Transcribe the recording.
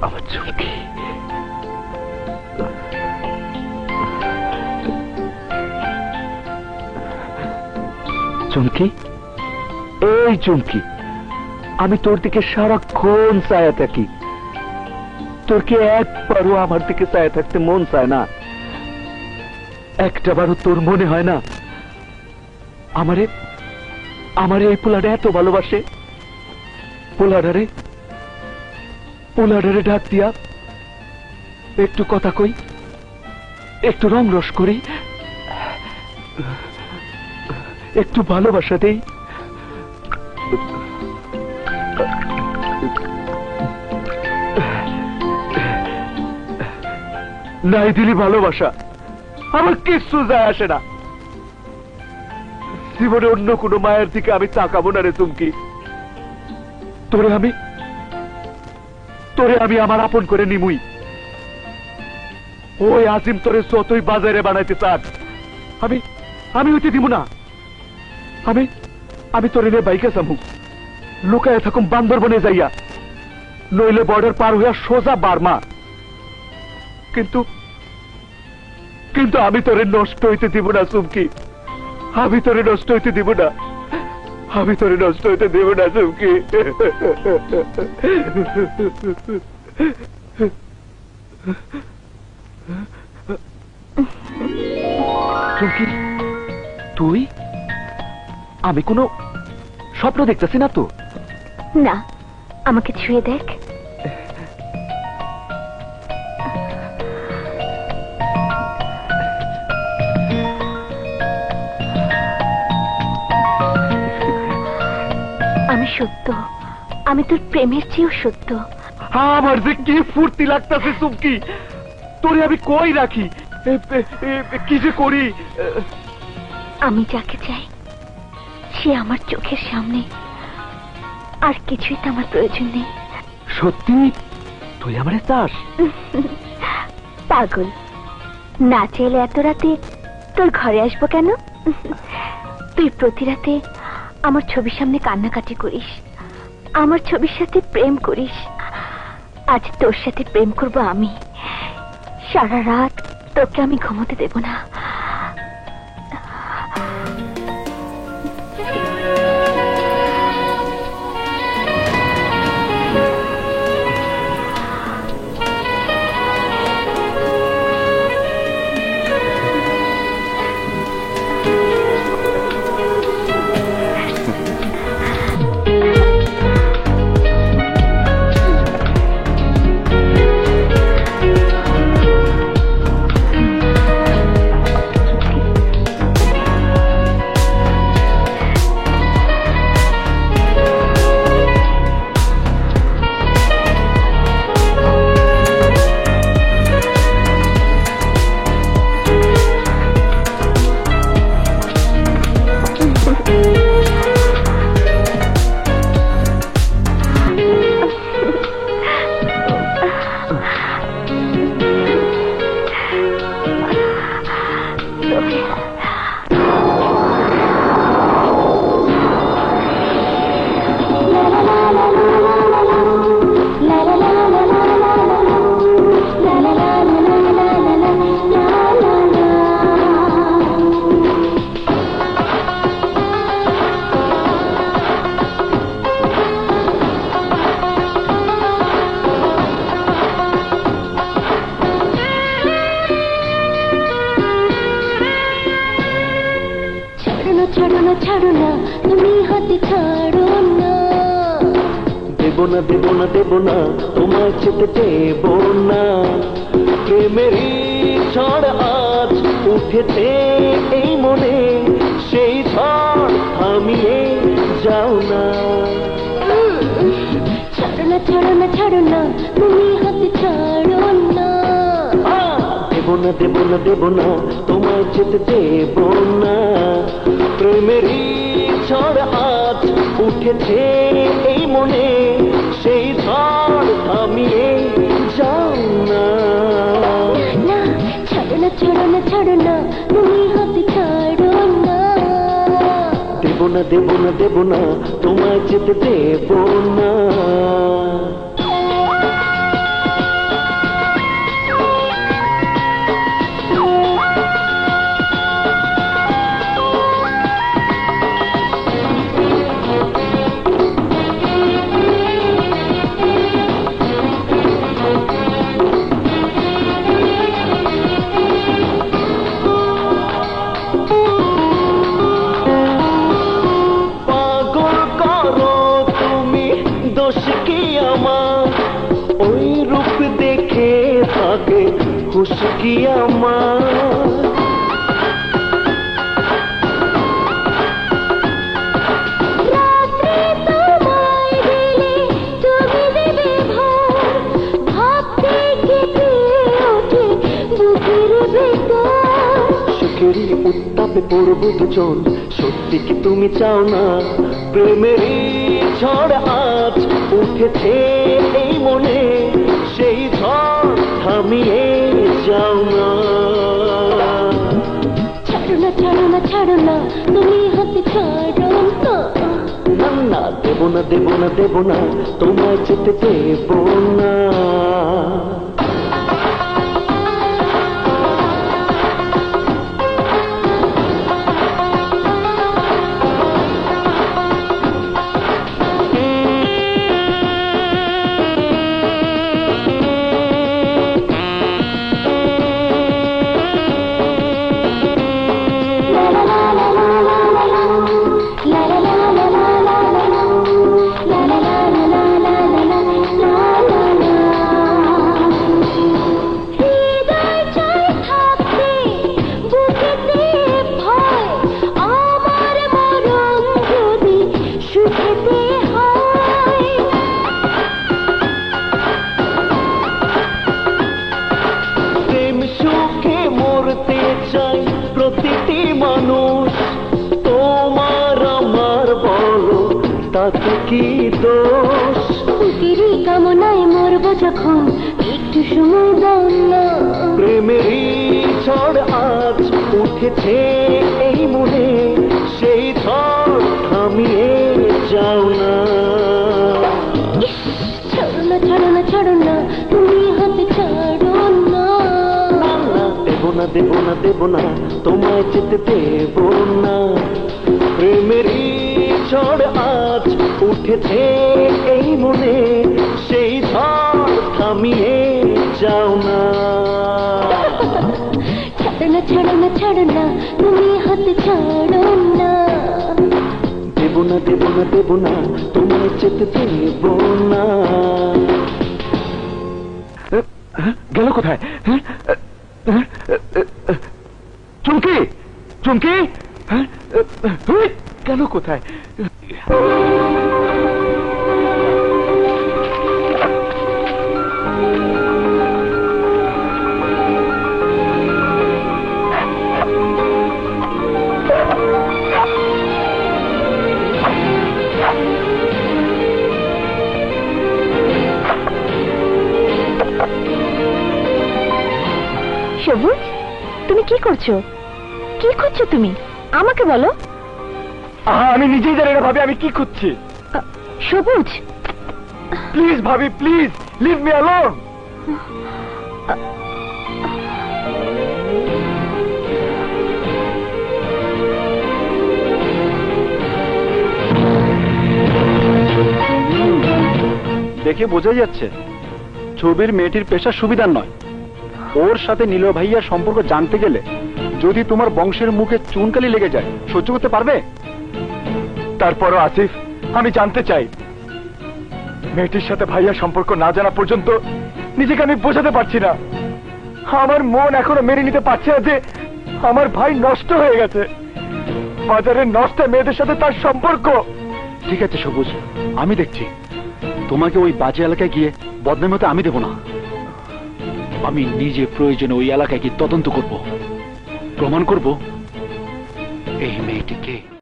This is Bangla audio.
আমার চুমকি, চুমকি, এই চুমকি, আমি তোর দিকে সারাক্ষণ চায়া থাকি। তোর কি একবারও আমার দিকে চায়া থাকতে মন চায় না? একটাবারও তোর মনে হয় না আমারে আমারে এই পোলাটা এত ভালোবাসে? পোলাডারে ডাক দিয়া একটু কথা কই, একটু রং রস করি, একটু ভালোবাসা দেই। নাই দিলি ভালোবাসা, আমার কিচ্ছু যায় আসে না। জীবনে অন্য কোনো মায়ের দিকে আমি তাকাবো না রে চুমকি। তোরে আমি আমার আপন করে নিমুই। ওই আজিম তোরে যতই বাজারে বানাইতে চান, আমি হইতে দিব না। আমি তোরে নিয়ে বাইকে যাবো, লুকায় থাকুম বান্দরবনে যাইয়া, নইলে বর্ডার পার হইয়া সোজা বার্মা। কিন্তু আমি তোরে নষ্ট হইতে দিব না চুমকি। আমি তোরে নষ্ট হইতে দিব না। আমি তোরে নষ্ট হইতে দেব না চুমকি। চুমকি, তুই? আমি কোনো স্বপ্ন দেখতেছি না তো? না, আমাকে ছুঁয়ে দেখ। আমি সত্য, আমি তোর প্রেমের চেয়েও সত্য। আমার যে কি ফুর্তি লাগতেছে চুমকি, তোরে আমি কই রাখি, কি যে করি। আমি যাকে চাই সে আমার চোখের সামনে, আর কিছুই তো আমার প্রয়োজন নেই। সত্যি তুই আমারে চাস? পাগল, না চাইলে এত রাতে তোর ঘরে আসবো কেন? তুই প্রতি রাতে আমার ছবির সামনে কান্নাকাটি করিস, আমার ছবির সাথে প্রেম করিস। আজ তোর সাথে প্রেম করব আমি। সারা রাত তোকে আমি ঘুমোতে দেব না। দেব না তোমায় যেতে দেব না। প্রেমেরই ঝড় আজ উঠেছে এই মনে, সেই ঝড় থামিয়ে যাও না। ছাড়ো না তুমি হাতে ছাড়ো না। দেব না তোমায় যেতে দেব না। প্রেমেরই ঝড় আজ উঠেছে এই মনে, সেই ঝড় থামিয়ে যাও না। ছাড়ো না তুমি হাতে ছাড়ো না। দেব না তোমায় যেতে দেব না। আমার, ওই রূপ দেখে থাকে খুশকি আমার। রাত্রে তোমায় দিলে তুমি দেবে ভোর, ভাবতে কেঁপে ওঠে বুকের ভেতর। সুখেরই উত্তাপে পড়বো দুজন, সত্যি কি তুমি চাও না? প্রেমেরই ঝড় আজ উঠেছে এই মনে, সেই ঝড় থামিয়ে যাও না। ছাড়ো না ছাড়ো না ছাড়ো না, তুমি হাতে ছাড়ো না। না না, দেব না দেব না দেব না, তোমায় যেতে দেব না। হৃদয় চায় থাকতে বুকেতে ভয়, আমার মরণ যদি সুখেতে হয়। প্রেম সুখে মরতে চাই প্রতিটি মানুষ, তোমার আমার বলো তাতে কি দোষ? বুকেরই কামনায় মরবো যখন, একটু সময় দাও না। প্রেমেরই ঝড় আজ উঠেছে এই মনে, সেই ঝড় থামিয়ে যাও না। ছাড়ো না ছাড়ো না ছাড়ো না, তুমি হাতে ছাড়ো না। না না, দেব না দেব না দেব না, তোমায় যেতে দেব না। প্রেমেরই ঝড় আজ উঠেছে এই মনে, সেই ঝড় থামিয়ে যাও না। ছাড়ো না ছাড়ো না ছাড়ো না, তুমি হাতে ছাড়ো না। দেব না দেব না দেব না, তোমায় যেতে দেব না। গেল কোথায়? চুমকি চুমকি, গেল কোথায়? সবুজ, তুমি কি করছো? কি খুঁজছো তুমি? আমাকে বলো। আমি নিজেই জানি না ভাবি আমি কি খুঁজছি। সবুজ, প্লিজ ভাবি, প্লিজ লিভ মি অ্যালোন। দেখে বোঝা যাচ্ছে ছবির মেয়েটির পেশা সুবিধার নয়। ওর সাথে নীল ভাইয়ার সম্পর্ক জানতে গেলে যদি তোমার বংশের মুখে চুনকালি লেগে যায়, সহ্য করতে পারবে? তারপরও আসিফ, আমি জানতে চাই, মেয়েটির সাথে ভাইয়ার সম্পর্ক না জানা পর্যন্ত নিজেকে আমি বোঝাতে পারছি না। আমার মন এখনো মেনে নিতে পারছে না যে আমার ভাই নষ্ট হয়ে গেছে। বাজারের নষ্ট মেয়েদের সাথে তার সম্পর্ক। ঠিক আছে সবুজ, আমি দেখছি। তোমাকে ওই বাজে এলাকায় গিয়ে বদনাম হতে আমি দেব না। আমি নিজে প্রয়োজনে ওই এলাকায় গিয়ে তদন্ত করব, প্রমাণ করব এই মেয়েটিকে।